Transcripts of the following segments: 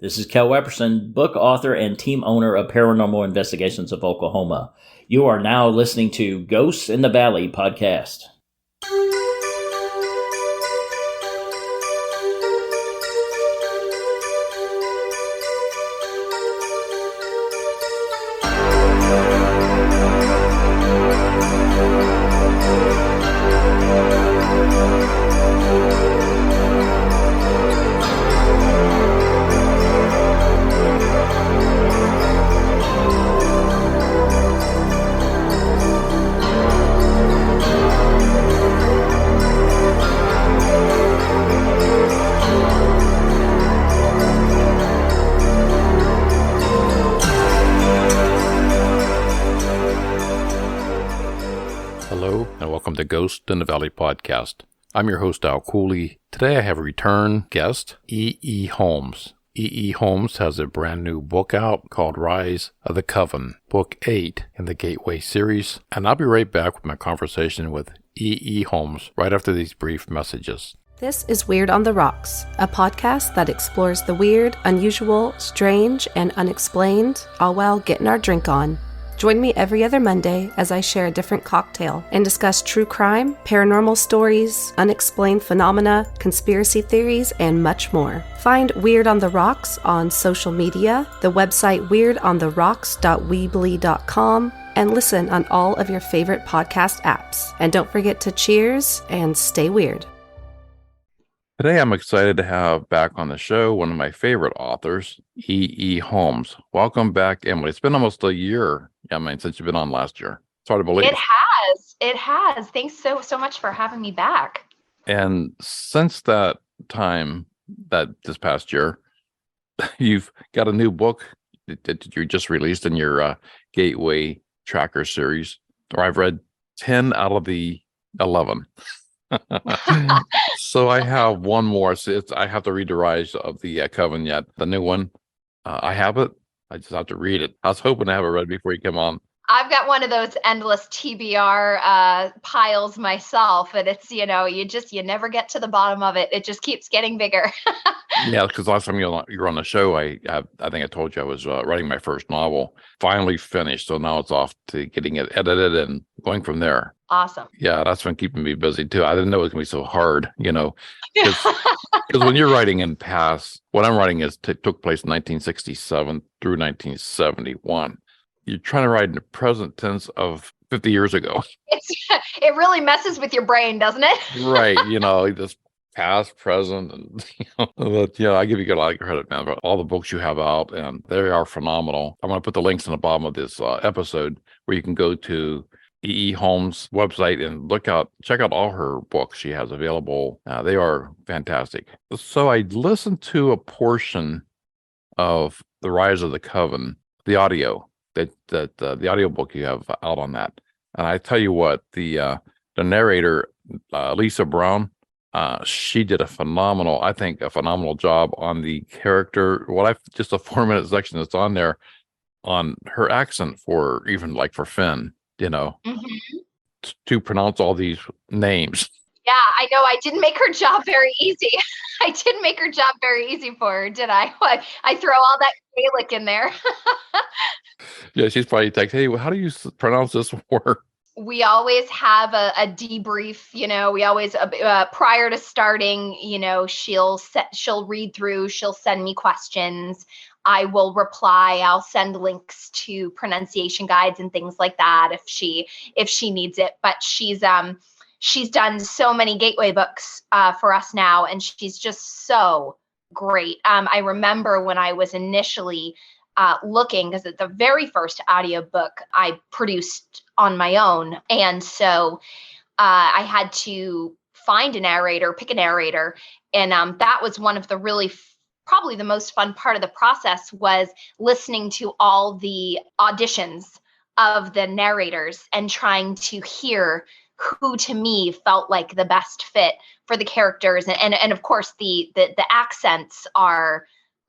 This is Kel Wepperson, book author and team owner of Paranormal Investigations of Oklahoma. You are now listening to Ghosts in the Valley podcast. Hello, and welcome to Ghost in the Valley podcast. I'm your host, Al Cooley. Today I have a return guest, E. Holmes. E. Holmes has a brand new book out called Rise of the Coven, Book 8 in the Gateway series, and I'll be right back with my conversation with E. Holmes right after these brief messages. This is Weird on the Rocks, a podcast that explores the weird, unusual, strange, and unexplained, all while getting our drink on. Join me every other Monday as I share a different cocktail and discuss true crime, paranormal stories, unexplained phenomena, conspiracy theories, and much more. Find Weird on the Rocks on social media, the website weirdontheRocks.weebly.com, and listen on all of your favorite podcast apps. And don't forget to cheers and stay weird. Today I'm excited to have back on the show one of my favorite authors, E. Holmes. Welcome back, Emily. It's been almost a year, since you've been on last year. It's hard to believe. It has. Thanks so much for having me back. And since that time, this past year, you've got a new book that you just released in your Gateway Tracker series, or I've read 10 out of the 11. So I have one more. So I have to read the Rise of the Coven yet. The new one. I have it. I just have to read it. I was hoping to have it read before you come on. I've got one of those endless TBR piles myself, and it's, you never get to the bottom of it. It just keeps getting bigger. Yeah, because last time you were on the show, I think I told you I was writing my first novel. Finally finished, so now it's off to getting it edited and going from there. Awesome. Yeah, that's been keeping me busy too. I didn't know it was going to be so hard, because when you're writing in past, what I'm writing took place in 1967 through 1971. You're trying to write in the present tense of 50 years ago. It really messes with your brain, doesn't it? Right. Just past, present, and but I give you a lot of credit, man, for all the books you have out, and they are phenomenal. I'm going to put the links in the bottom of this episode where you can go to E. Holmes' website and check out all her books she has available. They are fantastic. So I listened to a portion of The Rise of the Coven, the audio. The audiobook you have out on that. And I tell you what, the narrator, Lisa Brown, she did a phenomenal job on the character. Just a 4-minute section that's on there on her accent for Finn, to pronounce all these names. Yeah, I know. I didn't make her job very easy. I didn't make her job very easy for her, did I? I throw all that Gaelic in there. Yeah, she's probably like, hey, how do you pronounce this word? We always have a debrief, we always, prior to starting, she'll read through, she'll send me questions. I will reply. I'll send links to pronunciation guides and things like that if she needs it. But she's done so many Gateway books for us now, and she's just so great. I remember when I was initially looking, because the very first audiobook I produced on my own. And so I had to pick a narrator. And that was one of the probably the most fun part of the process, was listening to all the auditions of the narrators and trying to hear who to me felt like the best fit for the characters. And of course the accents are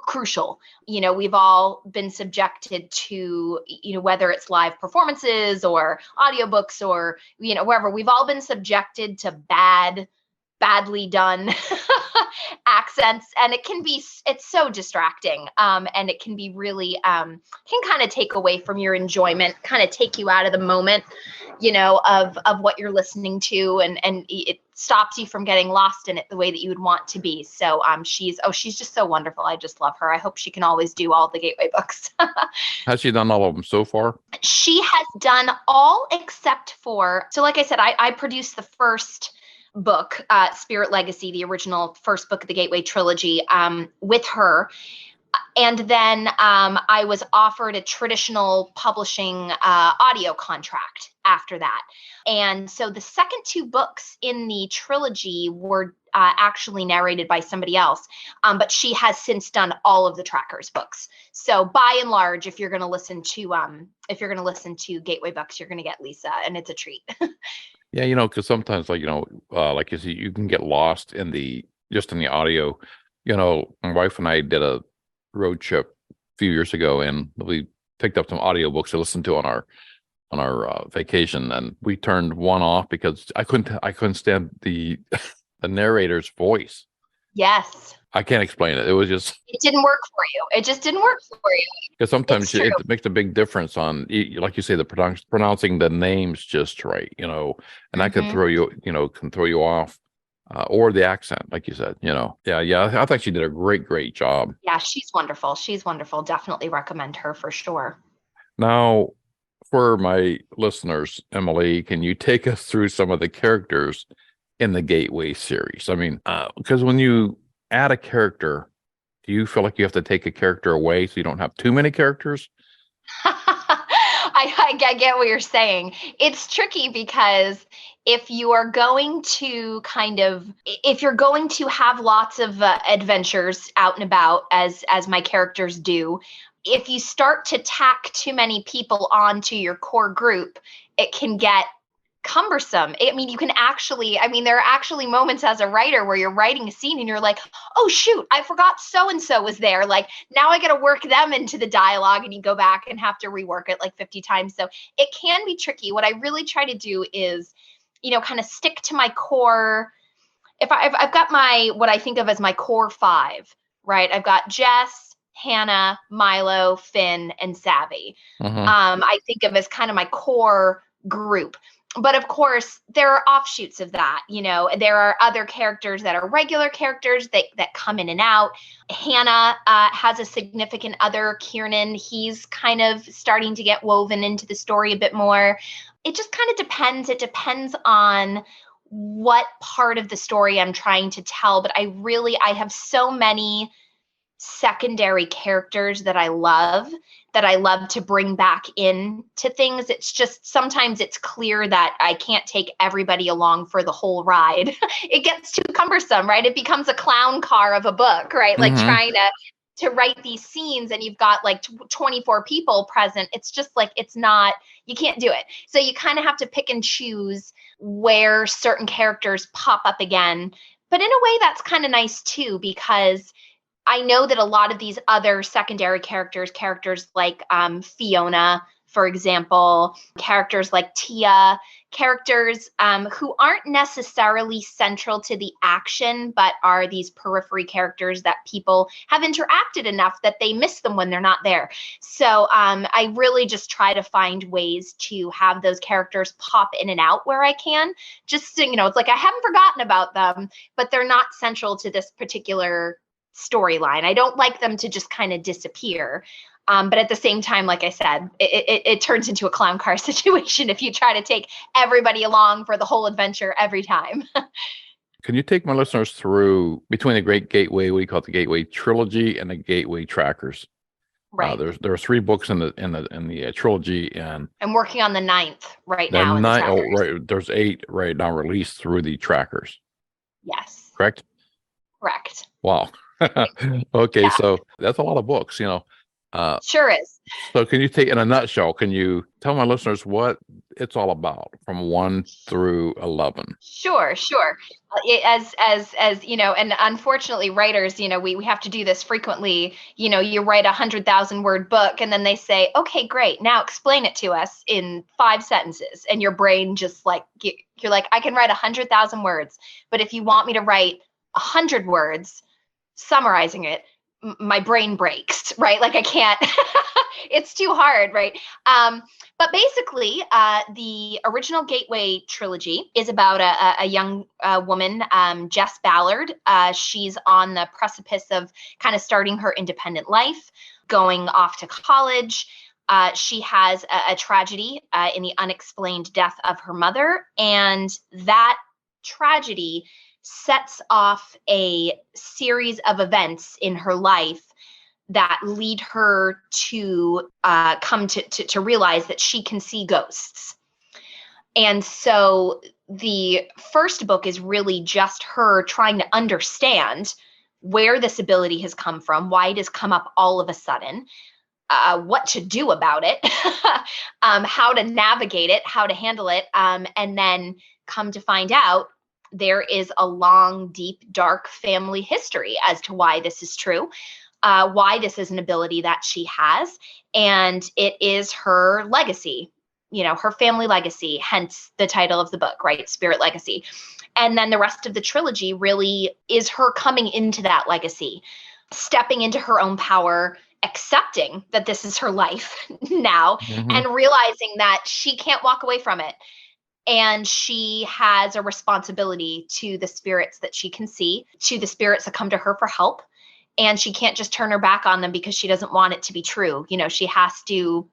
crucial. We've all been subjected to, whether it's live performances or audiobooks or, wherever, we've all been subjected to bad badly done accents, and it's so distracting, and it can be really can kind of take away from your enjoyment, kind of take you out of the moment, of what you're listening to, and it stops you from getting lost in it the way that you would want to be. So she's just so wonderful. I just love her. I hope she can always do all the Gateway books. Has she done all of them so far? She has done all except for, so like I said, I produced the first book, Spirit Legacy, the original first book of the Gateway trilogy, with her. And then I was offered a traditional publishing audio contract after that. And so the second two books in the trilogy were actually narrated by somebody else. But she has since done all of the Trackers books. So by and large, if you're going to listen to Gateway books, you're going to get Lisa, and it's a treat. Yeah, because sometimes, like you see, you can get lost in the audio. My wife and I did a road trip a few years ago, and we picked up some audiobooks to listen to on our vacation, and we turned one off because I couldn't stand the narrator's voice. Yes. I can't explain it. It was just, it didn't work for you. It just didn't work for you. Because sometimes it makes a big difference on, like you say, the pronouncing the names just right, and that can throw you off, or the accent, like you said, Yeah. I think she did a great job. Yeah, she's wonderful. Definitely recommend her for sure. Now, for my listeners, Emily, can you take us through some of the characters in the Gateway series? I mean, because when you add a character, do you feel like you have to take a character away so you don't have too many characters? I get what you're saying. It's tricky because if you're going to have lots of adventures out and about, as my characters do, if you start to tack too many people onto your core group, it can get cumbersome. I mean, there are actually moments as a writer where you're writing a scene and you're like, oh shoot, I forgot so-and-so was there. Like, now I got to work them into the dialogue, and you go back and have to rework it like 50 times. So it can be tricky. What I really try to do is, kind of stick to my core. If I've got what I think of as my core 5, right? I've got Jess, Hannah, Milo, Finn, and Savvy. I think of as kind of my core group. But of course, there are offshoots of that. There are other characters that are regular characters that come in and out. Hannah has a significant other, Kiernan. He's kind of starting to get woven into the story a bit more. It just kind of depends. It depends on what part of the story I'm trying to tell. But I have so many secondary characters that I love to bring back into things. It's just, sometimes it's clear that I can't take everybody along for the whole ride. It gets too cumbersome, right? It becomes a clown car of a book, right? Like trying to write these scenes, and you've got like 24 people present. It's just like, you can't do it. So you kind of have to pick and choose where certain characters pop up again. But in a way, that's kind of nice too, because I know that a lot of these other secondary characters like Fiona, for example, characters like Tia, characters who aren't necessarily central to the action, but are these periphery characters that people have interacted enough that they miss them when they're not there. So I really just try to find ways to have those characters pop in and out where I can. Just so, it's like I haven't forgotten about them, but they're not central to this particular storyline. I don't like them to just kind of disappear. But at the same time, like I said, it turns into a clown car situation if you try to take everybody along for the whole adventure every time. Can you take my listeners through between the Great Gateway, what do you call it, the Gateway trilogy, and the Gateway Trackers? Right. There are 3 books in the trilogy, and I'm working on the 9th right now. Right. There's 8 right now released through the Trackers. Yes. Correct. Correct. Wow. Okay, Yeah. so that's a lot of books. Sure is. So can you take, in a nutshell, can you tell my listeners what it's all about from 1 through 11? Sure. As you know, and unfortunately, writers, we have to do this frequently. You write 100,000-word book, and then they say, "Okay, great. Now explain it to us in 5 sentences." And your brain just like you're like, "I can write 100,000 words, but if you want me to write 100 words, summarizing it, my brain breaks, right? Like I can't." It's too hard, right? But basically, the original Gateway trilogy is about a young woman, Jess Ballard. She's on the precipice of kind of starting her independent life, going off to college. She has a tragedy in the unexplained death of her mother, and that tragedy sets off a series of events in her life that lead her to come to realize that she can see ghosts. And so the first book is really just her trying to understand where this ability has come from, why it has come up all of a sudden, what to do about it, how to navigate it, how to handle it, and then come to find out there is a long, deep, dark family history as to why this is true. Why this is an ability that she has, and it is her legacy, her family legacy, hence the title of the book, right? Spirit Legacy. And then the rest of the trilogy really is her coming into that legacy, stepping into her own power, accepting that this is her life now, and realizing that she can't walk away from it. And she has a responsibility to the spirits that she can see, to the spirits that come to her for help. And she can't just turn her back on them because she doesn't want it to be true. She has to,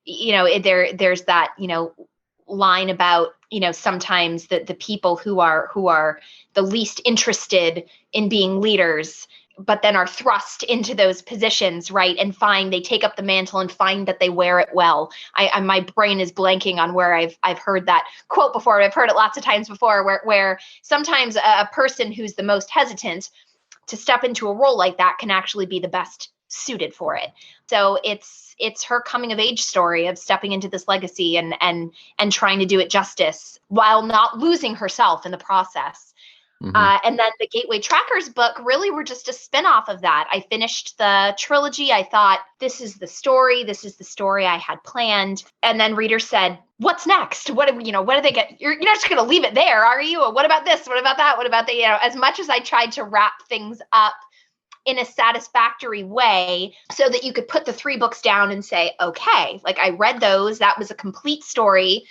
there's that, line about, sometimes the people who are the least interested in being leaders, but then are thrust into those positions, right? And they take up the mantle and find that they wear it well. My brain is blanking on where I've heard that quote before. I've heard it lots of times before where sometimes a person who's the most hesitant to step into a role like that can actually be the best suited for it. So it's her coming of age story of stepping into this legacy and trying to do it justice while not losing herself in the process. And then the Gateway Trackers book really were just a spinoff of that. I finished the trilogy. I thought, this is the story. This is the story I had planned. And then readers said, what's next? What do they get? You're not just going to leave it there, are you? What about this? What about that? What about that? As much as I tried to wrap things up in a satisfactory way so that you could put the 3 books down and say, okay, like I read those. That was a complete story.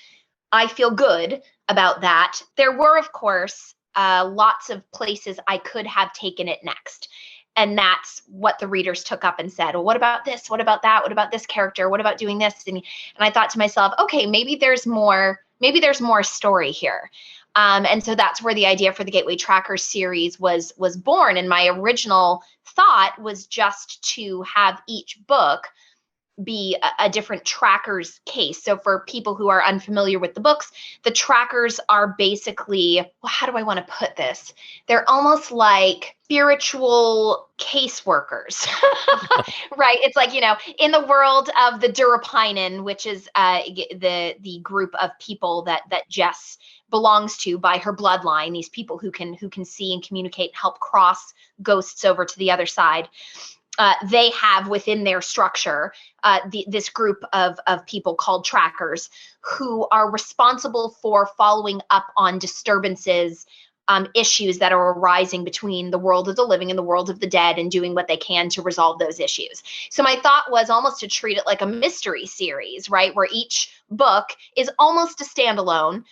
I feel good about that. There were, of course, lots of places I could have taken it next. And that's what the readers took up and said, well, what about this? What about that? What about this character? What about doing this? And I thought to myself, okay, maybe there's more story here. And so that's where the idea for the Gateway Trackers series was born. And my original thought was just to have each book be a different tracker's case. So for people who are unfamiliar with the books, the trackers are basically, well, how do I want to put this? They're almost like spiritual caseworkers, right? It's like, in the world of the Durapinen, which is the group of people that Jess belongs to by her bloodline, these people who can see and communicate and help cross ghosts over to the other side. They have within their structure this group of people called trackers who are responsible for following up on disturbances, issues that are arising between the world of the living and the world of the dead, and doing what they can to resolve those issues. So my thought was almost to treat it like a mystery series, right? Where each book is almost a standalone,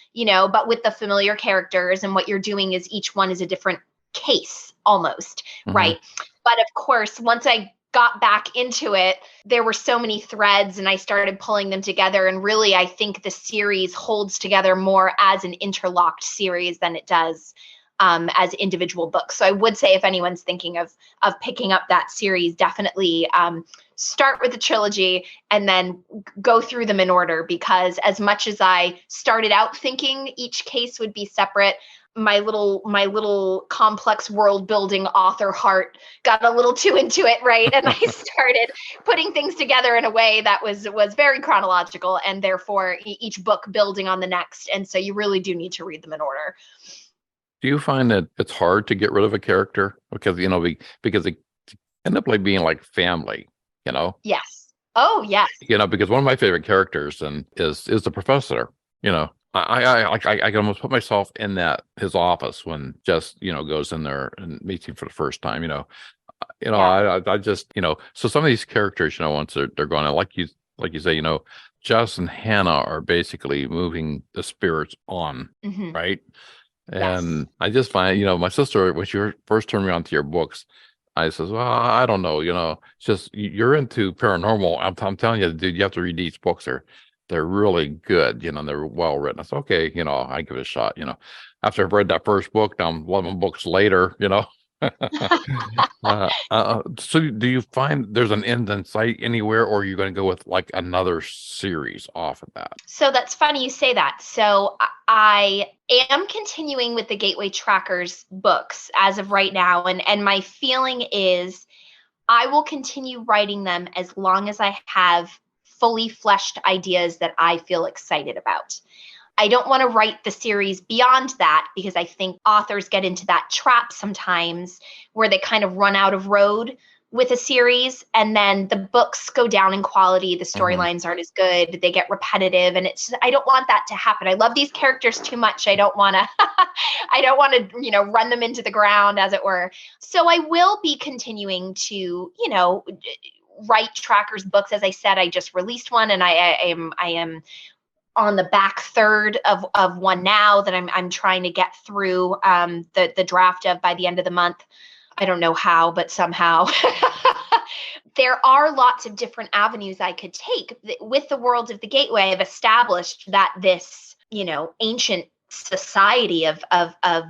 but with the familiar characters, and what you're doing is each one is a different case almost, right? But of course, once I got back into it, there were so many threads and I started pulling them together. And really, I think the series holds together more as an interlocked series than it does as individual books. So I would say if anyone's thinking of picking up that series, definitely start with the trilogy and then go through them in order, because as much as I started out thinking each case would be separate, my little complex world building author heart got a little too into it, right? And I started putting things together in a way that was very chronological, and therefore each book building on the next. And so you really do need to read them in order. Do you find that it's hard to get rid of a character because because they end up like being like family, Yes. Oh, yes. Because one of my favorite characters is the professor. I can almost put myself in his office when Jess goes in there and meets him for the first time. I just so some of these characters once they're gone, and like you say, Jess and Hannah are basically moving the spirits on, right? And Yes. I just find my sister, when she first turned me on to your books, I says, well, I don't know, it's just you're into paranormal. I'm telling you, dude, you have to read these books. They're really good, they're well written. I said, okay, I give it a shot, After I've read that first book, now I'm 11 books later, so do you find there's an end in sight anywhere, or are you going to go with like another series off of that? So that's funny you say that. So I am continuing with the Gateway Trackers books as of right now. And my feeling is I will continue writing them as long as I have fully fleshed ideas that I feel excited about. I don't want to write the series beyond that, because I think authors get into that trap sometimes where they kind of run out of road with a series, and then the books go down in quality. The storylines aren't as good. They get repetitive, and I don't want that to happen. I love these characters too much. I don't want to, run them into the ground, as it were. So I will be continuing to, write Trackers books. As I said, I just released one, and I am on the back third of one now that I'm trying to get through the draft of by the end of the month. I don't know how, but somehow. There are lots of different avenues I could take. With the World of the Gateway, I've established that this, ancient society of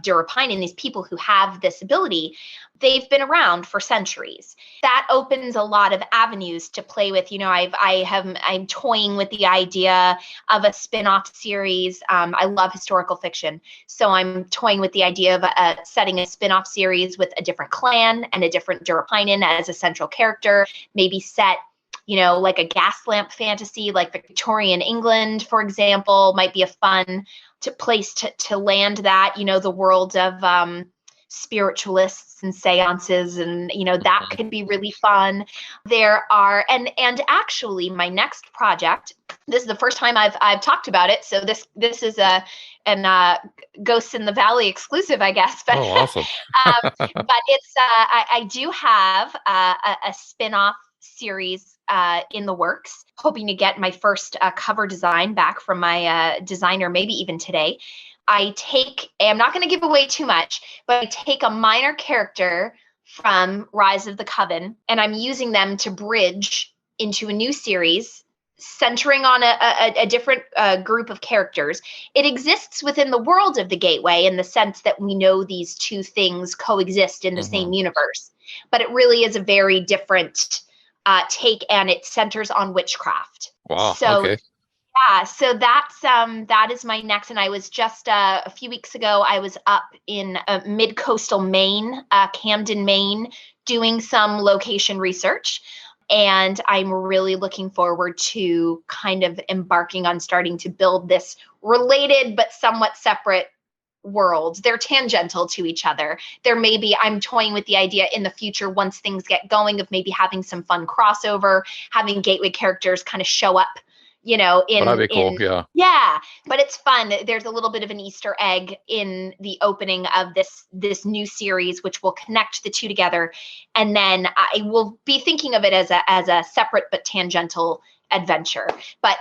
Durapine and these people who have this ability, they've been around for centuries. That opens a lot of avenues to play with. I'm toying with the idea of a spinoff series. I love historical fiction, so I'm toying with the idea of setting a spinoff series with a different clan and a different Durapine as a central character, maybe set like a gas lamp fantasy, like Victorian England, for example, might be a fun place to land that, the world of spiritualists and seances, and that could be really fun. There are and actually my next project, this is the first time I've talked about it, so this is an Ghosts in the Valley exclusive, I guess. But, oh, awesome. But it's I do have a spin-off series in the works, hoping to get my first cover design back from my designer, maybe even today. I'm not going to give away too much, but I take a minor character from Rise of the Coven, and I'm using them to bridge into a new series centering on a different group of characters. It exists within the world of the Gateway in the sense that we know these two things coexist in the same universe, but it really is a very different take, and it centers on witchcraft. Wow. So, okay. yeah, so that is my next. And I was just a few weeks ago, I was up in mid-coastal Maine, Camden, Maine, doing some location research. And I'm really looking forward to kind of embarking on starting to build this related but somewhat separate worlds. They're tangential to each other. I'm toying with the idea in the future, once things get going, of maybe having some fun crossover, having Gateway characters kind of show up, that'd be cool. Yeah, but it's fun. There's a little bit of an Easter egg in the opening of this new series, which will connect the two together. And then I will be thinking of it as a separate but tangential adventure, but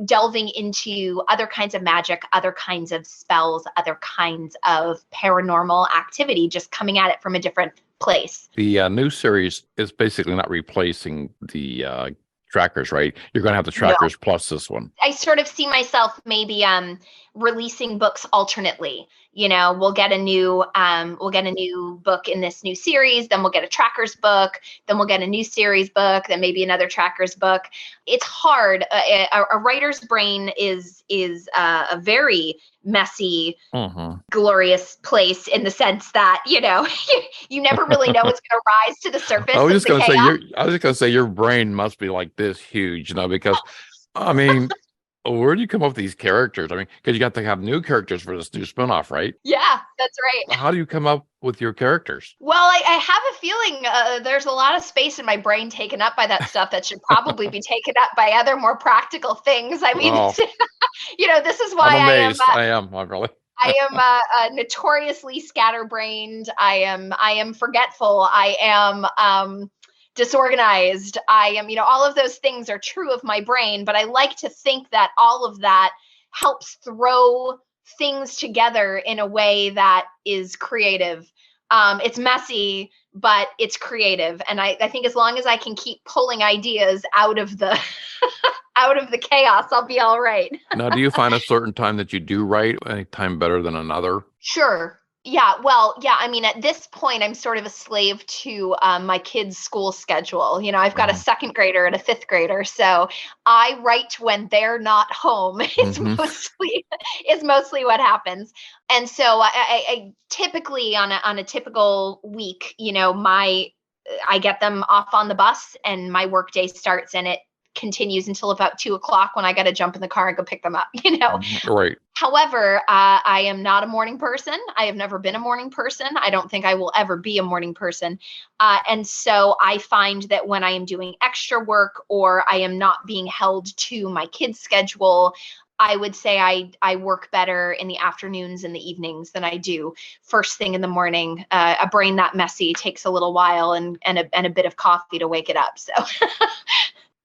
delving into other kinds of magic, other kinds of spells, other kinds of paranormal activity, just coming at it from a different place. The new series is basically not replacing the Trackers, right? You're going to have the Trackers plus this one. I sort of see myself maybe releasing books alternately. We'll get a new book in this new series, then we'll get a Trackers book, then we'll get a new series book, then maybe another Trackers book. It's hard. A writer's brain is a very messy, Mm-hmm. glorious place in the sense that, you never really know what's going to rise to the surface I was of just the gonna say chaos. your brain must be like this huge, because I mean, where do you come up with these characters? I mean, because you got to have new characters for this new spinoff, right? Yeah, that's right. How do you come up with your characters? Well, I have a feeling there's a lot of space in my brain taken up by that stuff that should probably be taken up by other more practical things. I mean, Wow. this is why I'm amazed. I'm really. I am notoriously scatterbrained. I am forgetful. I am disorganized. I am, all of those things are true of my brain, but I like to think that all of that helps throw things together in a way that is creative. It's messy, but it's creative. And I think as long as I can keep pulling ideas out of the out of the chaos, I'll be all right. Now, do you find a certain time that you do write any time better than another? Sure. Yeah. Well, yeah. I mean, at this point, I'm sort of a slave to my kids' school schedule. I've got a second grader and a fifth grader, so I write when they're not home. Is mostly what happens. And so I typically on a typical week, I get them off on the bus, and my workday starts, and it continues until about 2:00 when I got to jump in the car and go pick them up. Right. However, I am not a morning person. I have never been a morning person. I don't think I will ever be a morning person. And so I find that when I am doing extra work or I am not being held to my kids' schedule, I would say I work better in the afternoons and the evenings than I do first thing in the morning. A brain that messy takes a little while and a bit of coffee to wake it up. So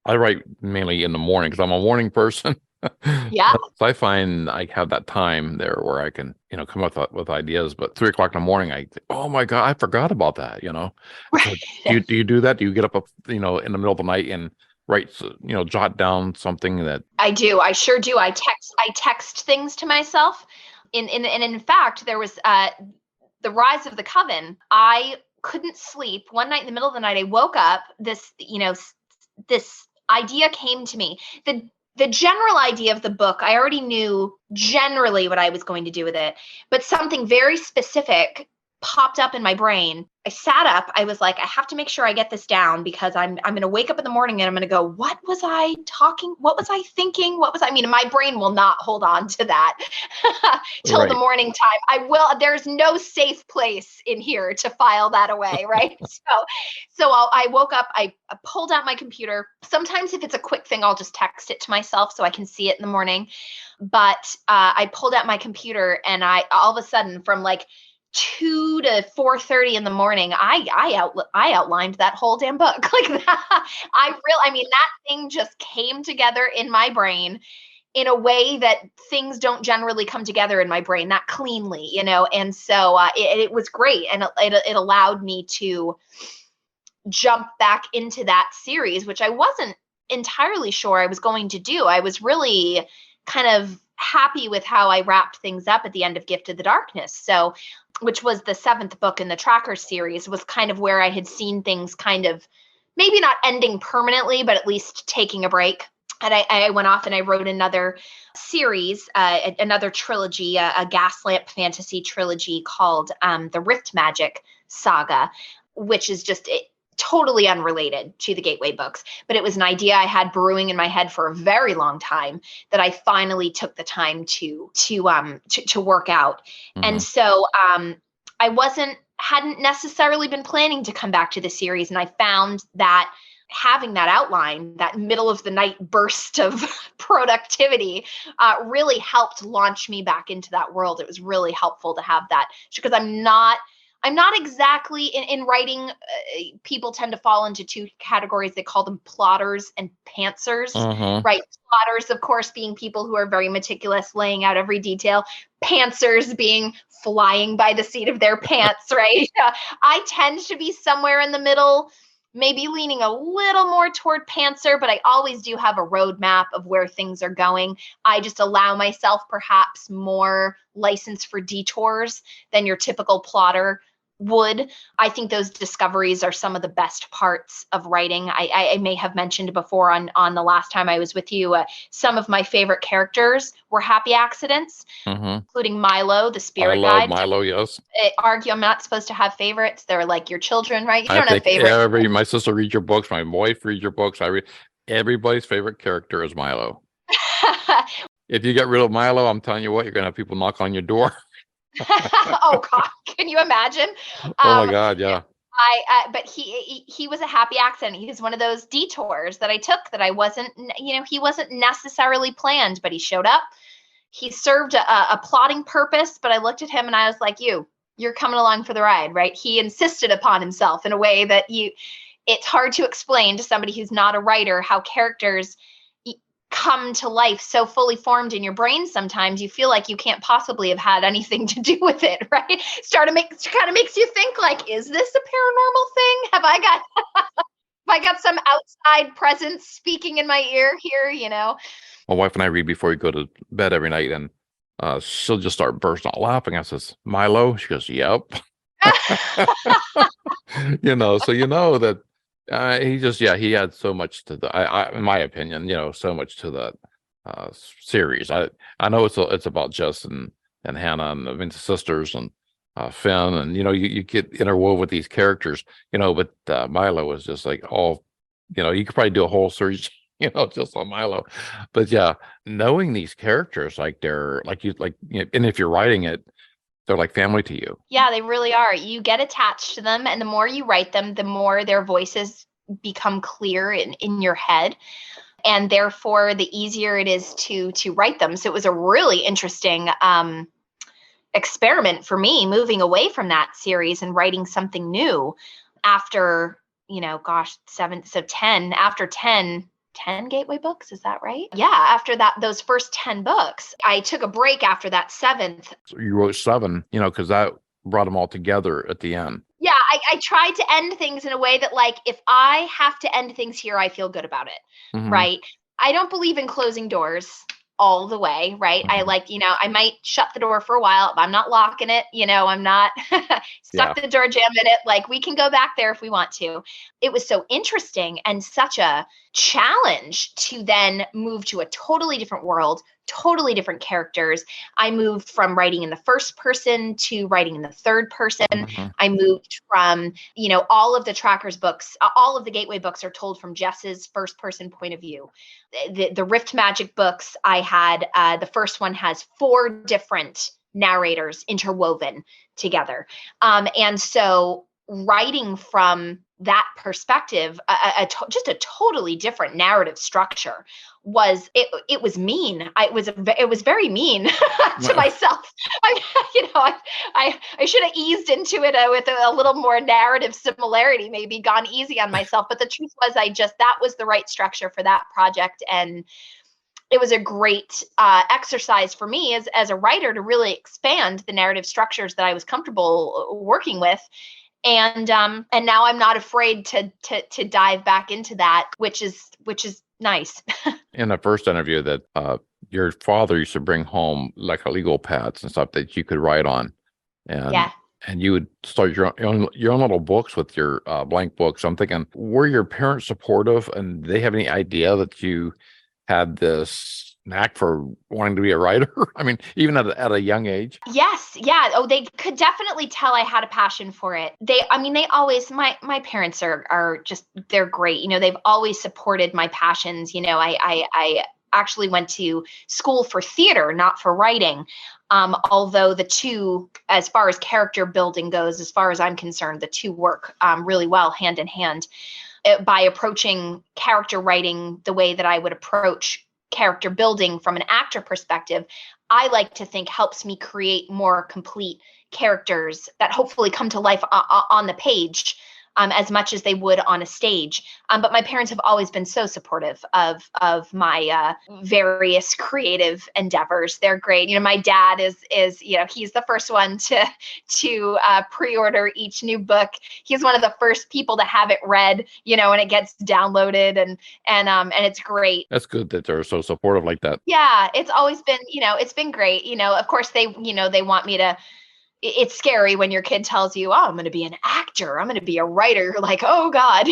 I write mainly in the morning because I'm a morning person. Yeah. So I find I have that time there where I can, come up with ideas. But 3:00 in the morning, I think, oh my God, I forgot about that. Right. So do you do that? Do you get up, in the middle of the night and write, jot down something that? I do. I sure do. I text things to myself. And in fact, there was the rise of the Coven. I couldn't sleep one night in the middle of the night. I woke up. This idea came to me. The general idea of the book, I already knew generally what I was going to do with it, but something very specific popped up in my brain. I sat up. I was like, I have to make sure I get this down because I'm going to wake up in the morning and I'm going to go, what was I talking? What was I thinking? My brain will not hold on to that till Right. the morning time. There's no safe place in here to file that away. Right. So I woke up, I pulled out my computer. Sometimes if it's a quick thing, I'll just text it to myself so I can see it in the morning. But I pulled out my computer and all of a sudden from like 2 to 4:30 in the morning, I outlined that whole damn book like that. That thing just came together in my brain in a way that things don't generally come together in my brain that cleanly, and so it was great, and it allowed me to jump back into that series, which I wasn't entirely sure I was going to do. I was really kind of happy with how I wrapped things up at the end of Gift of the Darkness. So, which was the 7th book in the Tracker series, was kind of where I had seen things kind of maybe not ending permanently, but at least taking a break. And I went off and I wrote another series, another trilogy, a Gaslamp fantasy trilogy called the Rift Magic Saga, which is just totally unrelated to the Gateway books. But it was an idea I had brewing in my head for a very long time that I finally took the time to work out. Mhm. And so I hadn't necessarily been planning to come back to the series. And I found that having that outline, that middle of the night burst of productivity, really helped launch me back into that world. It was really helpful to have that because I'm not exactly in writing. People tend to fall into 2 categories. They call them plotters and pantsers, right? Plotters, of course, being people who are very meticulous, laying out every detail. Pantsers being flying by the seat of their pants, right? I tend to be somewhere in the middle, maybe leaning a little more toward pantser, but I always do have a roadmap of where things are going. I just allow myself perhaps more license for detours than your typical plotter would. I think those discoveries are some of the best parts of writing. I may have mentioned before on the last time I was with you, some of my favorite characters were happy accidents, including Milo, the spirit I love guide. Milo, yes. Argue I'm not supposed to have favorites. They're like your children, right? You I don't have think favorites. my sister reads your books, my wife reads your books. Everybody's favorite character is Milo. If you get rid of Milo, I'm telling you what, you're gonna have people knock on your door. Oh God, can you imagine? Oh my God, yeah. But he was a happy accident. He was one of those detours that I took that I wasn't, he wasn't necessarily planned, but he showed up. He served a plotting purpose, but I looked at him and I was like, you're coming along for the ride, right? He insisted upon himself in a way that it's hard to explain to somebody who's not a writer how characters come to life so fully formed in your brain. Sometimes you feel like you can't possibly have had anything to do with it, right? Kind of makes you think like, is this a paranormal thing? Have I got some outside presence speaking in my ear here, My wife and I read before we go to bed every night, and she'll just start bursting out laughing. I says, Milo? She goes, yep. So that he had so much to in my opinion, so much to that series. I know it's about Jess and Hannah and the sisters and Finn, and you get interwoven with these characters, but Milo was just like all, you could probably do a whole series, just on Milo. But yeah, knowing these characters, like they're and if you're writing it, they're like family to you. Yeah, they really are. You get attached to them, and the more you write them, the more their voices become clear in your head, and therefore the easier it is to write them. So it was a really interesting experiment for me, moving away from that series and writing something new after, 10 Gateway books. Is that right? Yeah. After those first 10 books, I took a break after that 7th. So you wrote 7, because that brought them all together at the end. Yeah. I tried to end things in a way that, like, if I have to end things here, I feel good about it. Mm-hmm. Right. I don't believe in closing doors all the way. Right. Mm-hmm. I might shut the door for a while. I'm not locking it. I'm not stuck the door jam in it. Like, we can go back there if we want to. It was so interesting and such a challenge to then move to a totally different world, totally different characters. I moved from writing in the first person to writing in the third person. Mm-hmm. I moved from, all of the Trackers books, all of the Gateway books are told from Jess's first person point of view. The Rift Magic books I had, the first one has 4 different narrators interwoven together. And so writing from that perspective, just a totally different narrative structure it was mean. It was very mean to myself. I should have eased into it with a little more narrative similarity, maybe gone easy on myself. But the truth was, that was the right structure for that project. And it was a great exercise for me as a writer to really expand the narrative structures that I was comfortable working with. And now I'm not afraid to dive back into that, which is nice. In the first interview, that your father used to bring home like legal pads and stuff that you could write on, and you would start your own little books with your blank books. I'm thinking, were your parents supportive, and they have any idea that you had this knack for wanting to be a writer? I mean, even at a young age. Yes. Yeah. Oh, they could definitely tell I had a passion for it. They always, my parents are just, they're great. They've always supported my passions. I actually went to school for theater, not for writing. Although the two, as far as character building goes, as far as I'm concerned, the two work really well hand in hand. By approaching character writing the way that I would approach character building from an actor perspective, I like to think helps me create more complete characters that hopefully come to life on the page as much as they would on a stage. But my parents have always been so supportive of my various creative endeavors. They're great. My dad is he's the first one to pre-order each new book. He's one of the first people to have it read, and it gets downloaded and it's great. That's good that they're so supportive like that. Yeah, it's always been, it's been great. Of course they want me to it's scary when your kid tells you, "Oh, I'm going to be an actor. I'm going to be a writer." You're like, "Oh God,"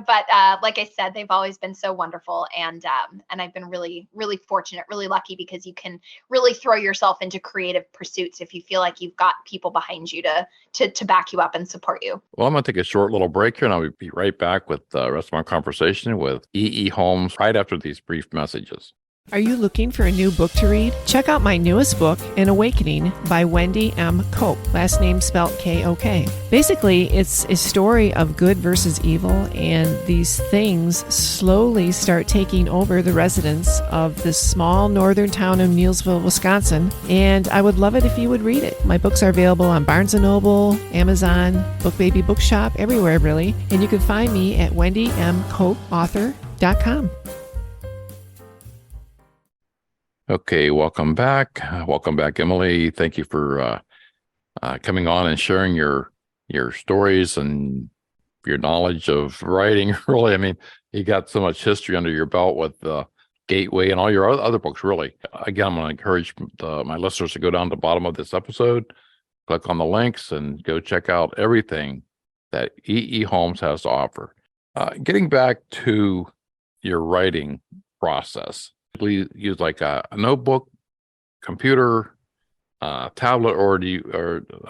But like I said, they've always been so wonderful, and I've been really, really fortunate, really lucky, because you can really throw yourself into creative pursuits if you feel like you've got people behind you to back you up and support you. Well, I'm going to take a short little break here, and I'll be right back with the rest of my conversation with E.E. Holmes right after these brief messages. Are you looking for a new book to read? Check out my newest book, An Awakening by Wendy M. Cope, last name spelled K-O-K. Basically, it's a story of good versus evil, and these things slowly start taking over the residents of this small northern town of Neillsville, Wisconsin, and I would love it if you would read it. My books are available on Barnes & Noble, Amazon, Book Baby Bookshop, everywhere really, and you can find me at wendymcopeauthor.com. Okay, welcome back. Welcome back, Emily. Thank you for coming on and sharing your stories and your knowledge of writing. Really, I mean, you got so much history under your belt with Gateway and all your other books, really. Again, I'm going to encourage my listeners to go down to the bottom of this episode, click on the links, and go check out everything that E.E. Holmes has to offer. Getting back to your writing process, use like a notebook, computer, tablet, or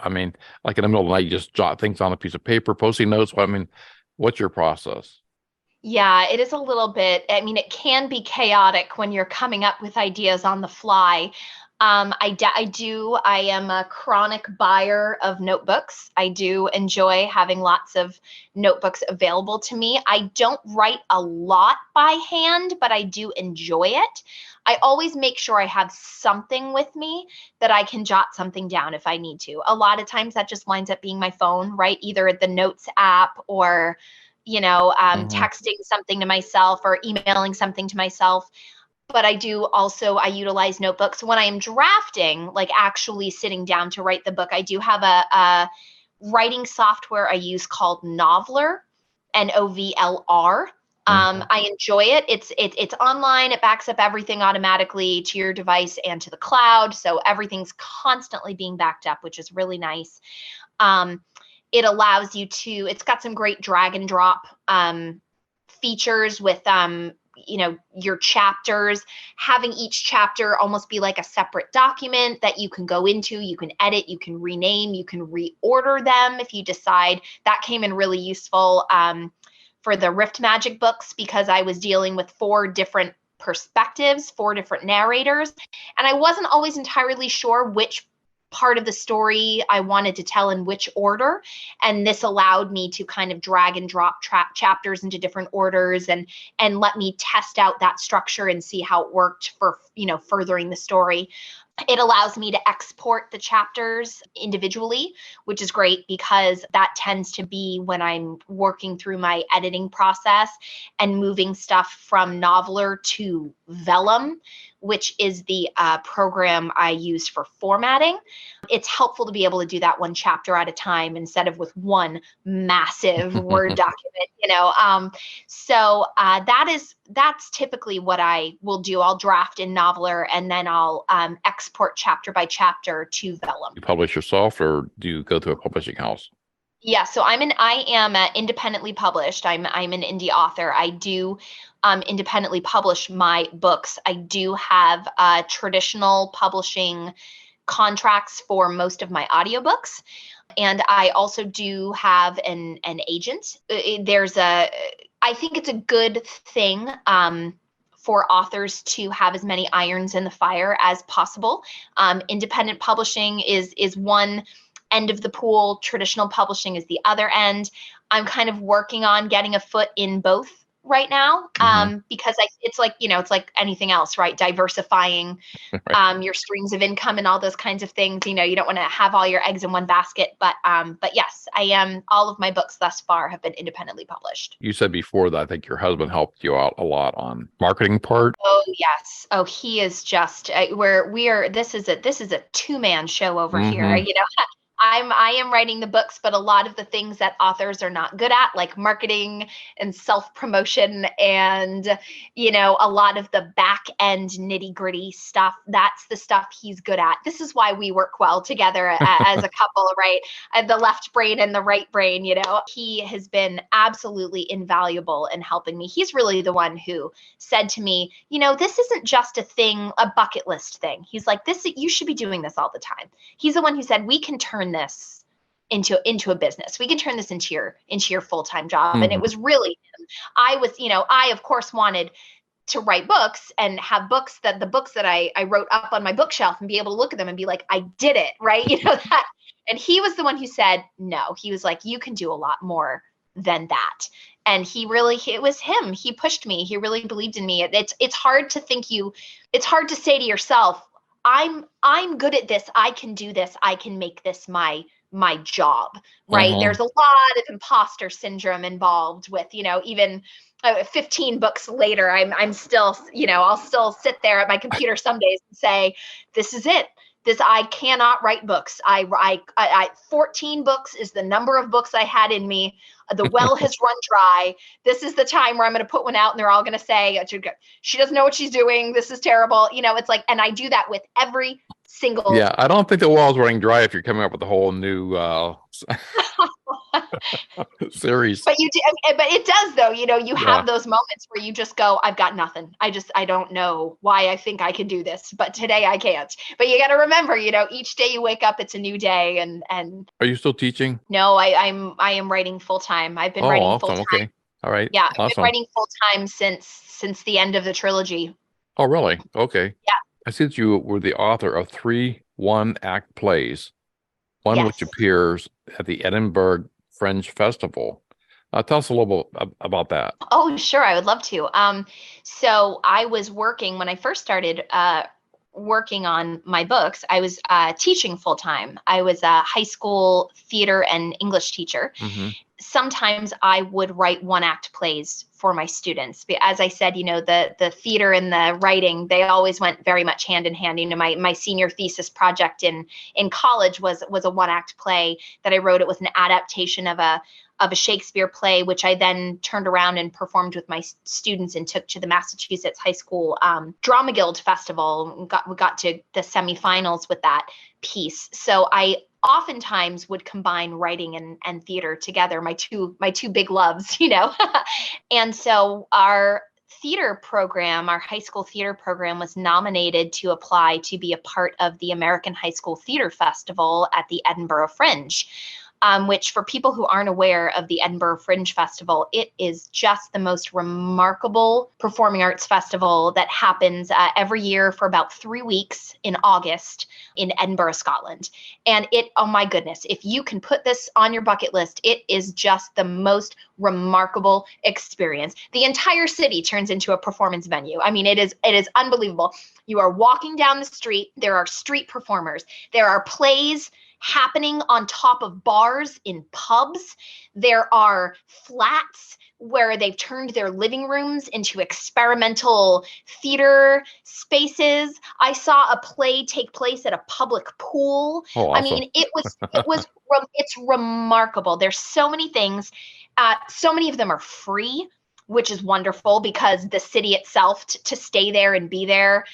I mean, like in the middle of the night, you just jot things on a piece of paper, posting notes. I mean, what's your process? Yeah, it is a little bit, I mean, it can be chaotic when you're coming up with ideas on the fly. I am a chronic buyer of notebooks. I do enjoy having lots of notebooks available to me. I don't write a lot by hand, but I do enjoy it. I always make sure I have something with me that I can jot something down if I need to. A lot of times that just winds up being my phone, right? Either the Notes app or, texting something to myself or emailing something to myself. But I utilize notebooks when I am drafting, like actually sitting down to write the book. I do have a writing software I use called Novler, Novlr. I enjoy it. It's online. It backs up everything automatically to your device and to the cloud. So everything's constantly being backed up, which is really nice. It allows you it's got some great drag and drop features with your chapters, having each chapter almost be like a separate document that you can go into, you can edit, you can rename, you can reorder them if you decide. That came in really useful for the Rift Magic books, because I was dealing with 4 different perspectives, 4 different narrators, and I wasn't always entirely sure which part of the story I wanted to tell in which order. And this allowed me to kind of drag and drop chapters into different orders and let me test out that structure and see how it worked for, furthering the story. It allows me to export the chapters individually, which is great because that tends to be when I'm working through my editing process and moving stuff from Novler to Vellum, which is the program I use for formatting. It's helpful to be able to do that one chapter at a time instead of with one massive Word document, So that's typically what I will do. I'll draft in Novler and then I'll export chapter by chapter to Vellum. You publish yourself, or do you go to a publishing house? Yeah, so I am independently published. I'm an indie author. I do independently publish my books. I do have traditional publishing contracts for most of my audiobooks. And I also do have an agent. I think it's a good thing for authors to have as many irons in the fire as possible. Independent publishing is one end of the pool. Traditional publishing is the other end. I'm kind of working on getting a foot in both right now, because it's like anything else, right? Diversifying your streams of income and all those kinds of things. You don't want to have all your eggs in one basket, but yes, I am. All of my books thus far have been independently published. You said before that I think your husband helped you out a lot on marketing part. Oh yes. Oh, he is just this is a 2-man show over here. I am writing the books, but a lot of the things that authors are not good at, like marketing and self-promotion and, a lot of the back end nitty-gritty stuff, that's the stuff he's good at. This is why we work well together as a couple, right? The left brain and the right brain, He has been absolutely invaluable in helping me. He's really the one who said to me, this isn't just a bucket list thing. He's like, you should be doing this all the time. He's the one who said, we can turn this into a business. We can turn this into your full-time job. Mm-hmm. And it was really, I of course wanted to write books and have the books that I wrote up on my bookshelf and be able to look at them and be like, I did it, right? That. And he was the one who said, no, he was like, you can do a lot more than that. And it was him. He pushed me. He really believed in me. It's hard to it's hard to say to yourself, I'm good at this. I can do this. I can make this my job, right? Uh-huh. There's a lot of imposter syndrome involved with, even 15 books later, I'm still, I'll still sit there at my computer some days and say, this is it. I cannot write books. I 14 books is the number of books I had in me. The well has run dry. This is the time where I'm going to put one out and they're all going to say, she doesn't know what she's doing. This is terrible. It's like, and I do that with every single. Yeah. I don't think the well's running dry if you're coming up with a whole new series. But it does though, you have those moments where you just go, I've got nothing. I don't know why I think I can do this, but today I can't. But you got to remember, each day you wake up, it's a new day. And Are you still teaching? No, I am writing full time. I've been writing awesome. full time. Okay. All right. Yeah. Awesome. I've been writing full time since the end of the trilogy. Oh, really? Okay. Yeah. I see that you were the author of 3 one-act plays, one Yes. which appears at the Edinburgh Fringe Festival. Tell us a little bit about that. Oh, sure. I would love to. So I was working when I first started working on my books. I was teaching full time. I was a high school theater and English teacher. Mm-hmm. Sometimes I would write one-act plays for my students. As I said, the theater and the writing, they always went very much hand in hand. My senior thesis project in college was a one-act play that I wrote. It was an adaptation of a Shakespeare play, which I then turned around and performed with my students and took to the Massachusetts High School Drama Guild Festival. We got to the semifinals with that piece. So I oftentimes would combine writing and theater together, my two big loves, And so our theater program, our high school theater program, was nominated to apply to be a part of the American High School Theater Festival at the Edinburgh Fringe. Which for people who aren't aware of the Edinburgh Fringe Festival, it is just the most remarkable performing arts festival that happens every year for about 3 weeks in August in Edinburgh, Scotland. And oh my goodness, if you can put this on your bucket list, it is just the most remarkable experience. The entire city turns into a performance venue. I mean, it is unbelievable. You are walking down the street. There are street performers. There are plays happening on top of bars in pubs. There are flats where they've turned their living rooms into experimental theater spaces. I saw a play take place at a public pool. Oh, awesome. I mean, it's remarkable. There's so many things. So many of them are free, which is wonderful because the city itself to stay there and be there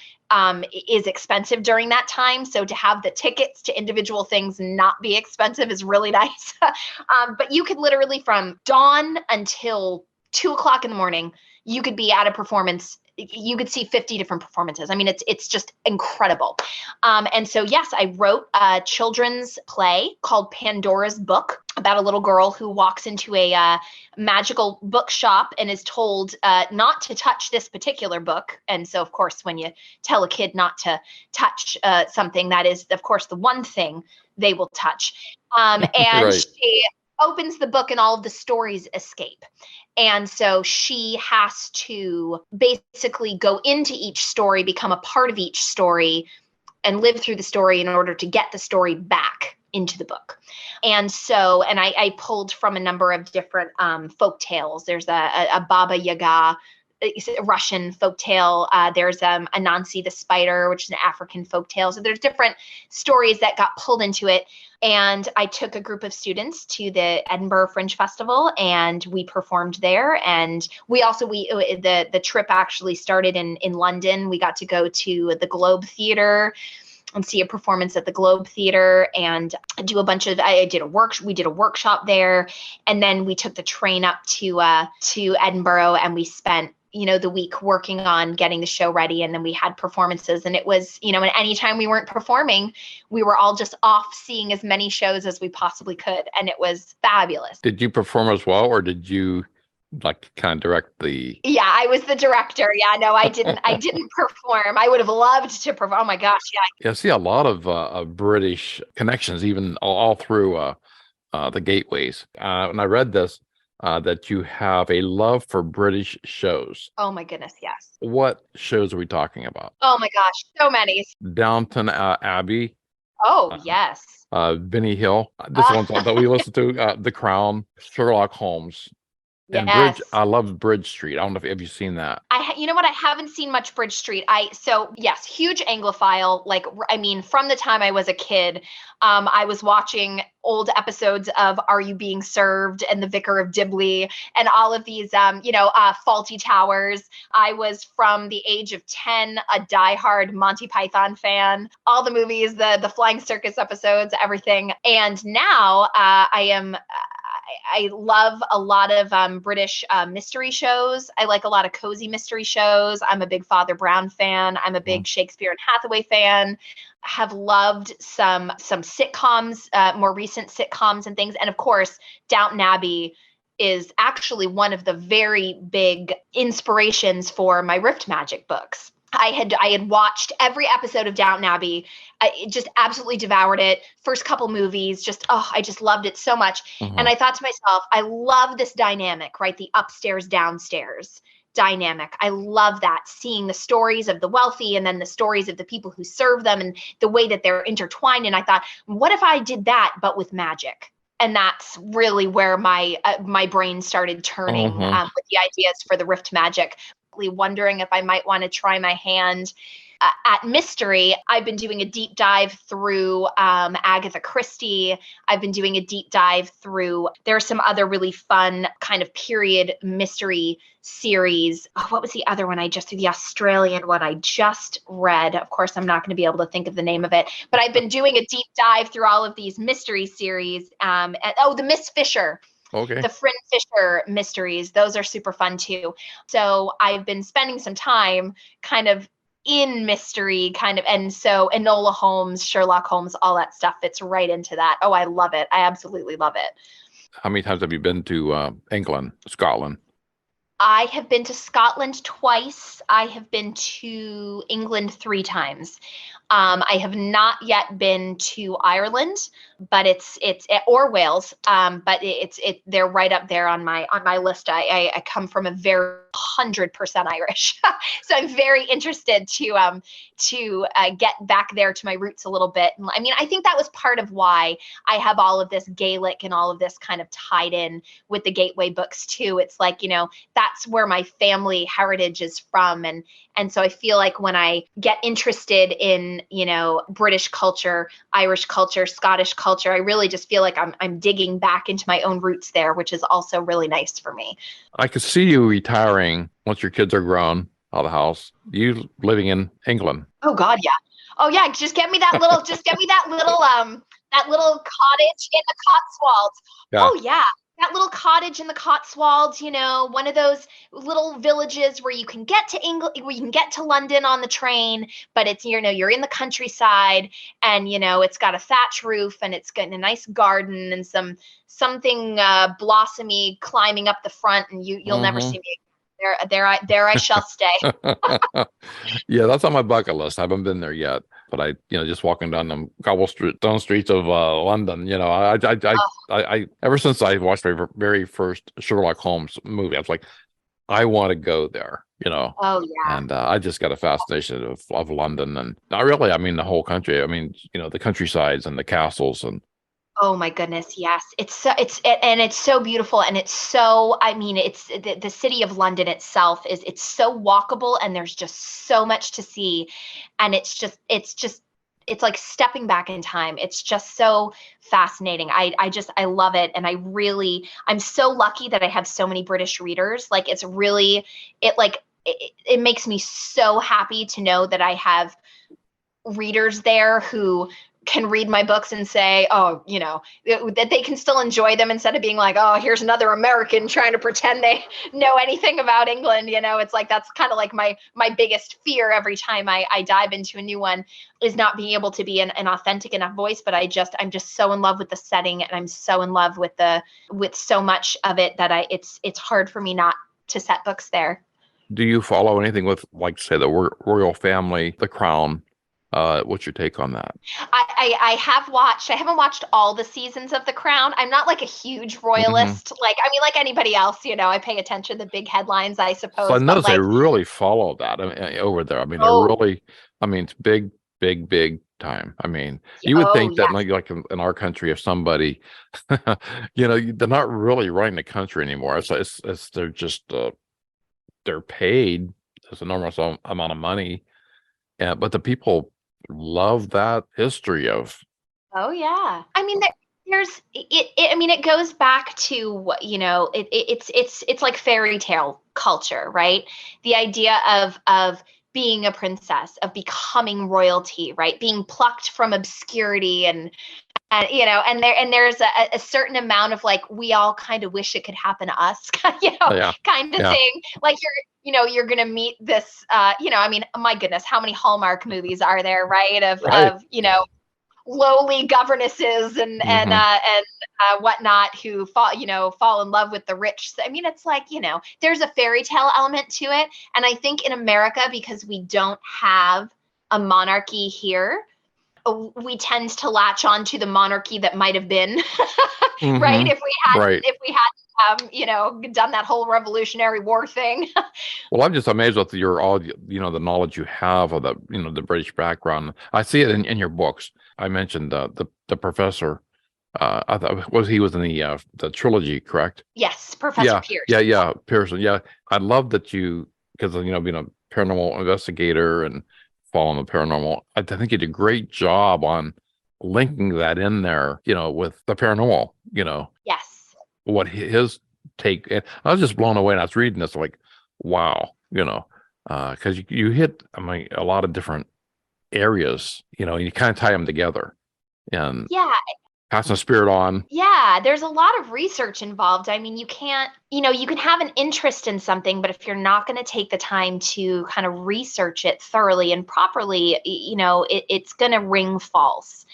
is expensive during that time. So to have the tickets to individual things not be expensive is really nice. But you could literally from dawn until 2:00 in the morning, you could be at a performance. You could see 50 different performances. I mean, it's just incredible. And so, yes, I wrote a children's play called Pandora's Book about a little girl who walks into a magical bookshop and is told not to touch this particular book. And so, of course, when you tell a kid not to touch something, that is, of course, the one thing they will touch. And Right. she opens the book and all of the stories escape. And so she has to basically go into each story, become a part of each story, and live through the story in order to get the story back into the book. And so, and I pulled from a number of different folk tales. There's a Baba Yaga Russian folktale. There's Anansi the spider, which is an African folktale. So there's different stories that got pulled into it. And I took a group of students to the Edinburgh Fringe Festival, and we performed there. And the trip actually started in London. We got to go to the Globe Theatre and see a performance at the Globe Theatre, and do a bunch of. We did a workshop there, and then we took the train up to Edinburgh, and we spent the week working on getting the show ready. And then we had performances, and it was, and anytime we weren't performing, we were all just off seeing as many shows as we possibly could. And it was fabulous. Did you perform as well, or did you kind of direct the? Yeah, I was the director. Yeah, no, I didn't perform. I would have loved to perform. Oh my gosh. Yeah. Yeah, I see a lot of British connections, even all through the gateways. And I read this, that you have a love for British shows. Oh my goodness, yes. What shows are we talking about? Oh my gosh, so many. Downton Abbey. Oh, yes. Benny Hill. This one's that we listened to. The Crown. Sherlock Holmes. And Yes. I love Bridge Street. I don't know if you seen that. You know what? I haven't seen much Bridge Street. Yes, huge Anglophile. From the time I was a kid, I was watching old episodes of Are You Being Served and The Vicar of Dibley and all of these, Faulty Towers. I was from the age of 10, a diehard Monty Python fan. All the movies, the Flying Circus episodes, everything. And now I love a lot of British mystery shows. I like a lot of cozy mystery shows. I'm a big Father Brown fan. I'm a big Shakespeare and Hathaway fan. Have loved some sitcoms, more recent sitcoms and things. And of course, Downton Abbey is actually one of the very big inspirations for my Rift Magic books. I had watched every episode of Downton Abbey. I just absolutely devoured it. First couple movies, I just loved it so much. Mhm. And I thought to myself, I love this dynamic, right? The upstairs, downstairs dynamic. I love that, seeing the stories of the wealthy and then the stories of the people who serve them and the way that they're intertwined. And I thought, what if I did that, but with magic? And that's really where my brain started turning with the ideas for the Rift Magic. Wondering if I might want to try my hand at mystery. I've been doing a deep dive through Agatha Christie. I've been doing a deep dive through, there are some other really fun kind of period mystery series. Oh, what was the other one the Australian one I just read? Of course, I'm not going to be able to think of the name of it, but I've been doing a deep dive through all of these mystery series. The Miss Fisher. Okay. The Fryn Fisher mysteries, those are super fun too. So I've been spending some time kind of in mystery and so Enola Holmes, Sherlock Holmes, all that stuff fits right into that. Oh, I love it. I absolutely love it. How many times have you been to England, Scotland? I have been to Scotland twice. I have been to England 3 times. I have not yet been to Ireland, but it's or Wales. But they're right up there on my list. I come from a very 100% Irish, so I'm very interested to get back there to my roots a little bit. I mean, I think that was part of why I have all of this Gaelic and all of this kind of tied in with the Gateway books too. It's like, that's where my family heritage is from, and so I feel like when I get interested in, British culture, Irish culture, Scottish culture, I really just feel like I'm digging back into my own roots there, which is also really nice for me. I could see you retiring once your kids are grown out of the house. You living in England. Oh God, yeah. Oh yeah. Just get me that little cottage in the Cotswolds. Yeah. Oh yeah. That little cottage in the Cotswolds, one of those little villages where you can get to England, where you can get to London on the train, but it's, you're in the countryside and, it's got a thatch roof and it's got a nice garden and something blossomy climbing up the front, and you'll never see me. There I shall stay. Yeah, that's on my bucket list. I haven't been there yet, but I, just walking down them cobblestone streets of London, I ever since I watched my very first Sherlock Holmes movie, I was like, I want to go there, Oh yeah. And I just got a fascination of London, and not really, I mean the whole country. I mean, the countrysides and the castles and Oh my goodness, yes. It's so beautiful, and it's so, I mean, it's the city of London itself it's so walkable, and there's just so much to see, and it's like stepping back in time. It's just so fascinating. I love it, and I'm so lucky that I have so many British readers. Like it's really it makes me so happy to know that I have readers there who can read my books and say, oh, that they can still enjoy them instead of being like, oh, here's another American trying to pretend they know anything about England. It's like, that's kind of like my biggest fear every time I dive into a new one, is not being able to be an authentic enough voice. But I'm just so in love with the setting, and I'm so in love with so much of it that it's hard for me not to set books there. Do you follow anything with, like, say, the royal family, the crown? What's your take on that? I haven't watched all the seasons of The Crown. I'm not like a huge royalist. Like, I mean, like anybody else, I pay attention to the big headlines, I suppose. So I notice but they really follow that over there. I mean, it's big, big, big time. I mean, you would think that like in our country, if somebody, they're not really running the country anymore. It's they're just, they're paid as an enormous amount of money. But the people love that history of. Oh yeah. I mean, there's it. I mean, it goes back to it's like fairy tale culture, right? The idea of being a princess, of becoming royalty, right? Being plucked from obscurity, and there's a certain amount of like, we all kind of wish it could happen to us, kind of thing. Like you're going to meet this, I mean, my goodness, how many Hallmark movies are there, right? Of lowly governesses and whatnot who fall in love with the rich. I mean, it's like, there's a fairy tale element to it. And I think in America, because we don't have a monarchy here, we tend to latch on to the monarchy that might have been, right? If we hadn't, done that whole Revolutionary War thing. Well, I'm just amazed with the knowledge you have of the British background. I see it in your books. I mentioned the professor. I thought he was in the trilogy, correct? Yes, Professor Pierce. Yeah, Pearson. Yeah, I love that because being a paranormal investigator and following the paranormal, I think you did a great job on linking that in there, with the paranormal. Yes. What his take. And I was just blown away. And I was reading this like, wow, because you hit, I mean, a lot of different areas, and you kind of tie them together. And passing the spirit on. Yeah, there's a lot of research involved. I mean, you can have an interest in something, but if you're not going to take the time to kind of research it thoroughly and properly, it's going to ring false.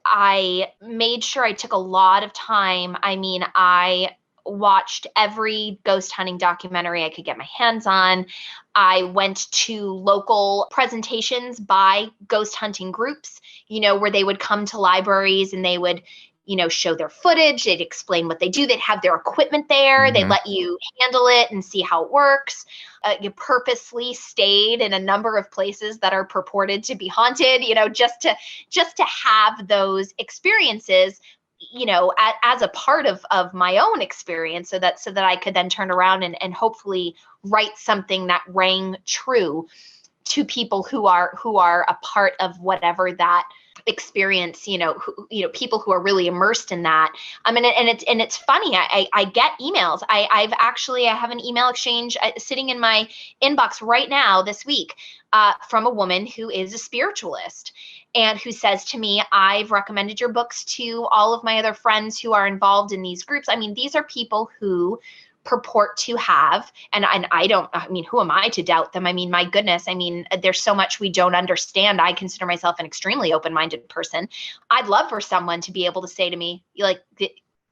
I made sure I took a lot of time. I mean, I watched every ghost hunting documentary I could get my hands on. I went to local presentations by ghost hunting groups, where they would come to libraries and they would, show their footage. They'd explain what they do. They'd have their equipment there. They'd let you handle it and see how it works. You purposely stayed in a number of places that are purported to be haunted, just to have those experiences, as a part of my own experience, so that I could then turn around and hopefully write something that rang true to people who are a part of whatever that experience, people who are really immersed in that. I mean, and it's funny. I get emails. I have an email exchange sitting in my inbox right now this week from a woman who is a spiritualist and who says to me, I've recommended your books to all of my other friends who are involved in these groups. I mean, these are people who purport to have, and who am I to doubt them? I mean, my goodness, I mean, there's so much we don't understand. I consider myself an extremely open-minded person. I'd love for someone to be able to say to me, like,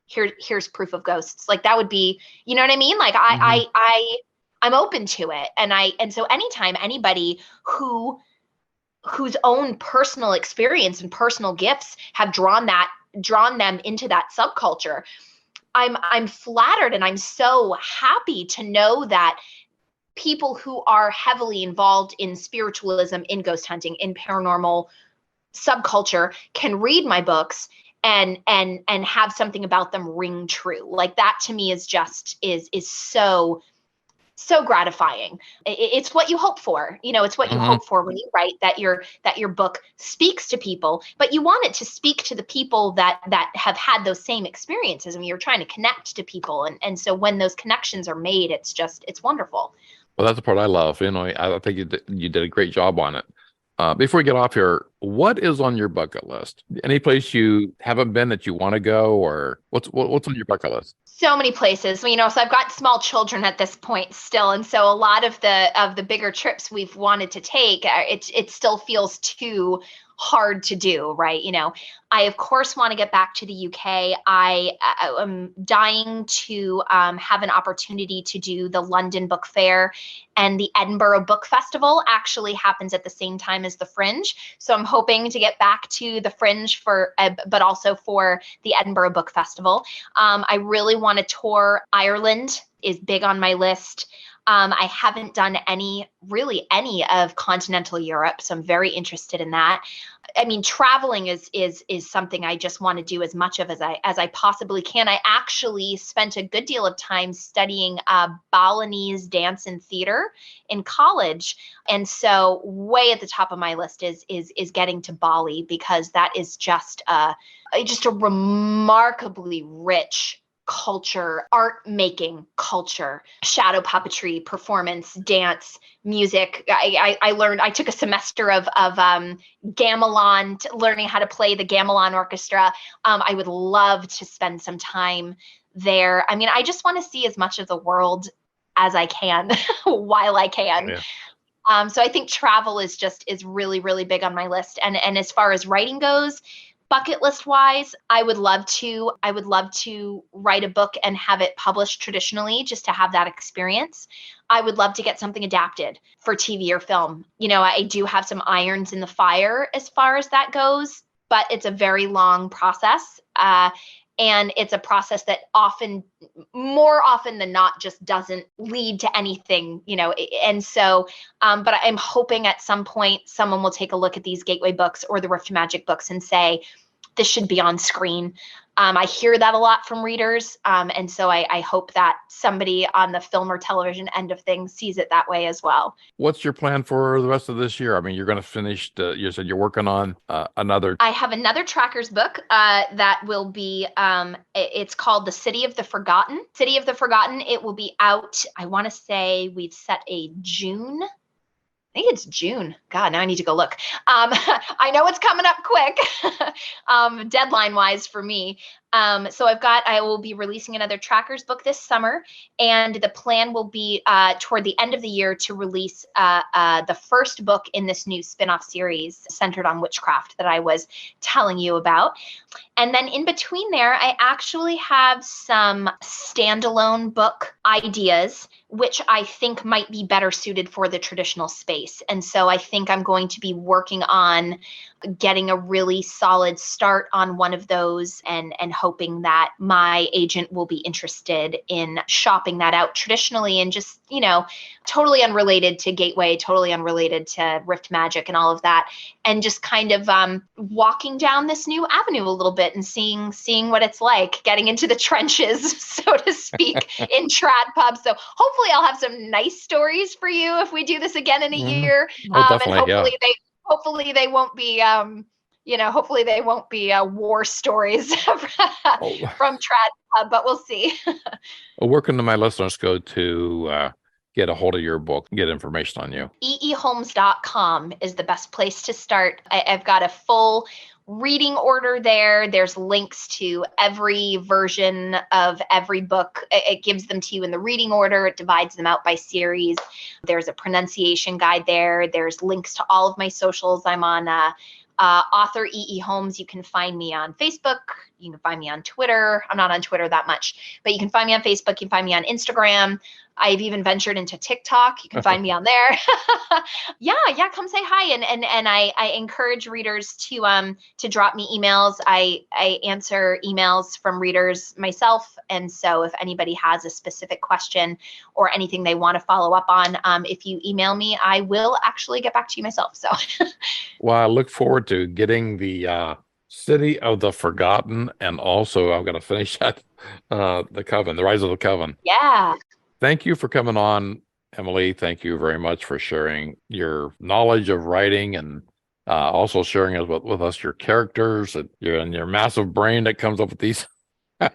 here's proof of ghosts. Like, that would be, you know what I mean? Like, I'm open to it. And so anytime anybody whose own personal experience and personal gifts have drawn them into that subculture, I'm flattered, and I'm so happy to know that people who are heavily involved in spiritualism, in ghost hunting, in paranormal subculture can read my books and have something about them ring true. Like that to me is just is so gratifying. It's what you hope for. It's what you hope for when you write, that your book speaks to people, but you want it to speak to the people that have had those same experiences. I mean, you're trying to connect to people. And so when those connections are made, it's wonderful. Well, that's the part I love. I think you did a great job on it. Before we get off here, what is on your bucket list? Any place you haven't been that you want to go, or what's on your bucket list? So many places, so I've got small children at this point still. And so a lot of the bigger trips we've wanted to take, it still feels too hard to do, right? I of course want to get back to the UK. I am dying to have an opportunity to do the London Book Fair, and the Edinburgh Book Festival actually happens at the same time as the Fringe. So I'm hoping to get back to the Fringe but also for the Edinburgh Book Festival. I really want to tour Ireland, is big on my list. I haven't done any of continental Europe, so I'm very interested in that. I mean, traveling is something I just want to do as much of as I possibly can. I actually spent a good deal of time studying Balinese dance and theater in college, and so way at the top of my list is getting to Bali, because that is just a remarkably rich culture, art making culture, shadow puppetry, performance, dance, music. I took a semester of gamelan, learning how to play the gamelan orchestra. I would love to spend some time there. I mean, I just want to see as much of the world as I can while I can. Yeah. So I think travel is really, really big on my list. And as far as writing goes, bucket list wise, I would love to write a book and have it published traditionally, just to have that experience. I would love to get something adapted for TV or film. I do have some irons in the fire as far as that goes, but it's a very long process. And it's a process that more often than not, just doesn't lead to anything, and so, but I'm hoping at some point someone will take a look at these Gateway books or the Rift Magic books and say, this should be on screen. I hear that a lot from readers. And so I hope that somebody on the film or television end of things sees it that way as well. What's your plan for the rest of this year? I mean, you're going to finish, you said you're working on another. I have another Trackers book that will be, it's called The City of the Forgotten. City of the Forgotten. It will be out, I want to say we've set a June. I think it's June. God, now I need to go look. I know it's coming up quick, deadline wise for me. So I will be releasing another Trackers book this summer, and the plan will be toward the end of the year to release the first book in this new spinoff series centered on witchcraft that I was telling you about. And then in between there, I actually have some standalone book ideas, which I think might be better suited for the traditional space. And so I think I'm going to be working on getting a really solid start on one of those, and hoping that my agent will be interested in shopping that out traditionally, and just, totally unrelated to Gateway, totally unrelated to Rift Magic and all of that, and just kind of walking down this new avenue a little bit and seeing what it's like, getting into the trenches, so to speak, in trad pubs. So hopefully I'll have some nice stories for you if we do this again in a year. And hopefully they won't be hopefully they won't be war stories from trad, but we'll see. Well, where can my listeners go to get a hold of your book, get information on you? eeholmes.com is the best place to start. I've got a full reading order there. There's links to every version of every book. It gives them to you in the reading order. It divides them out by series. There's a pronunciation guide there. There's links to all of my socials. I'm on author E.E. Holmes. You can find me on Facebook. You can find me on Twitter. I'm not on Twitter that much, but you can find me on Facebook. You can find me on Instagram. I've even ventured into TikTok. You can find me on there. Yeah, come say hi. And I encourage readers to drop me emails. I answer emails from readers myself. And so if anybody has a specific question or anything they want to follow up on, if you email me, I will actually get back to you myself. So well, I look forward to getting the City of the Forgotten, and also I'm going to finish that, the Coven, the Rise of the Coven. Yeah. Thank you for coming on, Emily. Thank you very much for sharing your knowledge of writing and also sharing with us your characters and your massive brain that comes up with these. Well,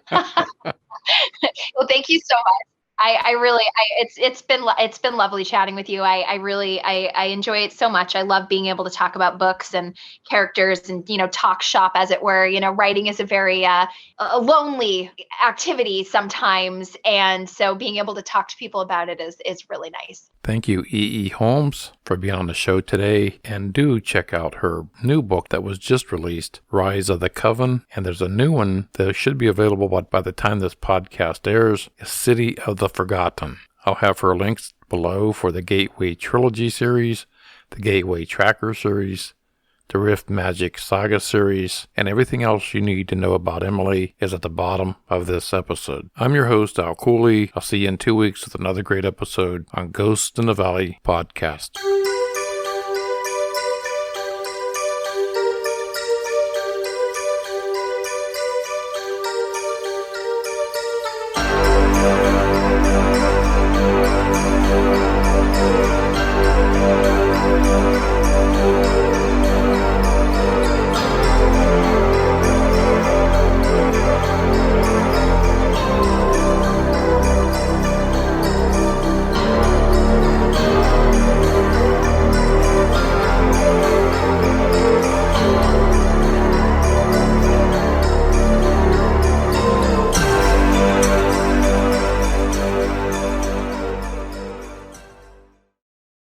thank you so much. It's been lovely chatting with you. I enjoy it so much. I love being able to talk about books and characters and, talk shop, as it were. Writing is a very a lonely activity sometimes. And so being able to talk to people about it is really nice. Thank you, E.E. Holmes, for being on the show today. And do check out her new book that was just released, Rise of the Coven. And there's a new one that should be available by the time this podcast airs, City of the Forgotten. I'll have her links below for the Gateway Trilogy series, the Gateway Tracker series, the Rift Magic Saga series, and everything else you need to know about Emily is at the bottom of this episode. I'm your host, Al Cooley. I'll see you in 2 weeks with another great episode on Ghosts in the Valley podcast.